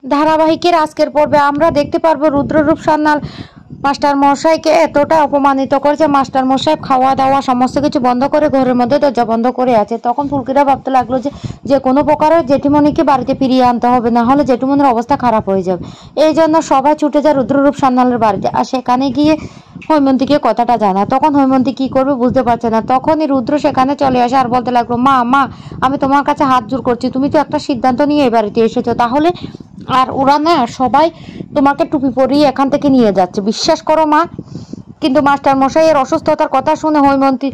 ধারাবাহিকের আজকের পর্বে আমরা দেখতে পারবো রুদ্ররূপ সান্যাল মাস্টার মশাইকে এতটা অপমানিত করেছে। মাস্টার মশাই খাওয়া দাওয়া সমস্ত কিছু বন্ধ করে ঘরের মধ্যে দরজা বন্ধ করে আছে। তখন ফুলকিরা ভাবতে লাগলো যে কোনো প্রকারে জেঠিমণিকে বাড়িতে ফিরিয়ে আনতে হবে, না হলে জেঠিমণির অবস্থা খারাপ হয়ে যাবে। এই জন্য সবাই ছুটে যায় রুদ্ররূপ সান্যালের বাড়িতে, আর সেখানে গিয়ে হৈমন্তীকে কথাটা জানায়। তখন হৈমন্তী কি করবে বুঝতে পারছে না। তখনই রুদ্র সেখানে চলে আসে আর বলতে লাগলো, মা মা আমি তোমার কাছে হাত জোর করছি, তুমি তো একটা সিদ্ধান্ত নিয়ে এই বাড়িতে এসেছো, তাহলে আর ওরা না সবাই তোমাকে টুপি পরিয়ে এখান থেকে নিয়ে যাচ্ছে, বিশ্বাস করো মা। কিন্তু মাস্টার মশাইয়ের অসুস্থতার কথা শুনে হৈমন্তী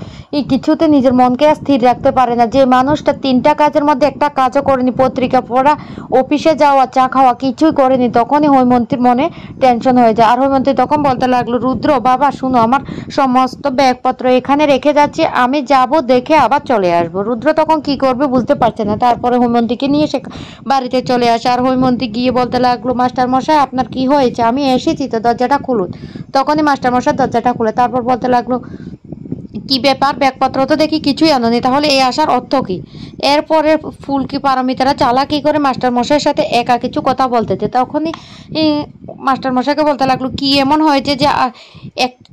কিছুতে নিজের মনকে আর স্থির রাখতে পারে না। যে মানুষটা 3টা কাজের মধ্যে একটা কাজও করেনি, পত্রিকা পড়া, অফিসে যাওয়া, চা খাওয়া কিছুই করেনি, তখনই হৈমন্তীর মনে টেনশন হয়ে যায়। আর হৈমন্তী তখন বলতে লাগলো, রুদ্র বাবা শুনো, আমার সমস্ত ব্যাগপত্র এখানে রেখে যাচ্ছি, আমি যাব, দেখে আবার চলে আসবো। রুদ্র তখন কি করবে বুঝতে পারছে না। তারপরে হৈমন্তীকে নিয়ে সে বাড়িতে চলে আসে। আর হৈমন্তী গিয়ে বলতে লাগলো, মাস্টার মশাই আপনার কি হয়েছে, আমি এসেছি তো, দরজাটা খুলুন। তখনই মাস্টার মশাই দরজাটা খুলে তারপর বলতে লাগলো, কি ব্যাপার, ব্যাগপত্র তো দেখি কিছুই আনোনি, তাহলে এই আসার অর্থ কি? এরপরে ফুলকি পারমিতারা চালাকি করে মাস্টার মশাইয়ের সাথে একা কিছু কথা বলতেছে। তখনই মাস্টার মশাইকে বলতে লাগলো, কি এমন হয়েছে যে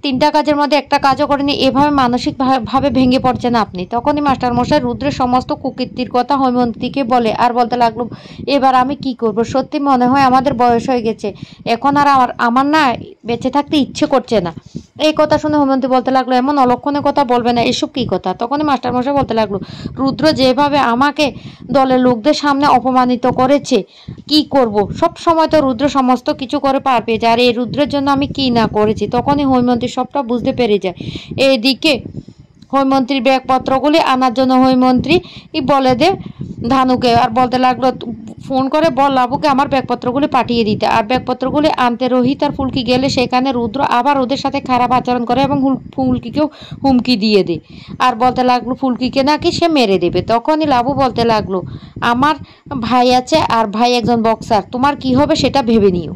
3টা কাজের মধ্যে একটা কাজও করেনি, এভাবে মানসিক ভাবে ভেঙে পড়ছেন আপনি? তখনই মাস্টার মশাই রুদ্রের সমস্ত কুকীর্তির কথা হৈমন্তীকে বলে আর বলতে লাগলো, এবার আমি কি করব, সত্যি মনে হয় আমাদের বয়স হয়ে গেছে, এখন আর আমার না বেঁচে থাকতে ইচ্ছে করছে না। এই কথা শুনে হৈমন্তী বলতে লাগলো, এমন অলক্ষণে কথা বলবে না, এসব কি কথা? তখনই মাস্টারমশাই বলতে লাগলো, রুদ্র যেভাবে আমাকে দলের লোকদের সামনে অপমানিত করেছে, কি করব, সব সময় তো রুদ্র সমস্ত কিছু করে পার পেয়ে যায়, আর এই রুদ্রের জন্য আমি কি না করেছি। তখনই হৈমন্তী সবটা বুঝতে পেরে যায়। এইদিকে হৈমন্তীর ব্যাগপত্রগুলি আনার জন্য হৈমন্তী বলে দে ধানুকে, আর বলতে লাগলো, ফোন করে বল লাবুকে আমার ব্যাগপত্রগুলি পাঠিয়ে দিতে। আর ব্যাগপত্রগুলি আনতে রোহিত আর ফুলকি গেলে সেখানে রুদ্র আবার ওদের সাথে খারাপ আচরণ করে এবং ফুলকিকেও হুমকি দিয়ে দেয় আর বলতে লাগলো ফুলকিকে নাকি সে মেরে দেবে। তখনই লাবু বলতে লাগলো, আমার ভাই আছে আর ভাই একজন বক্সার, তোমার কি হবে সেটা ভেবে নিও।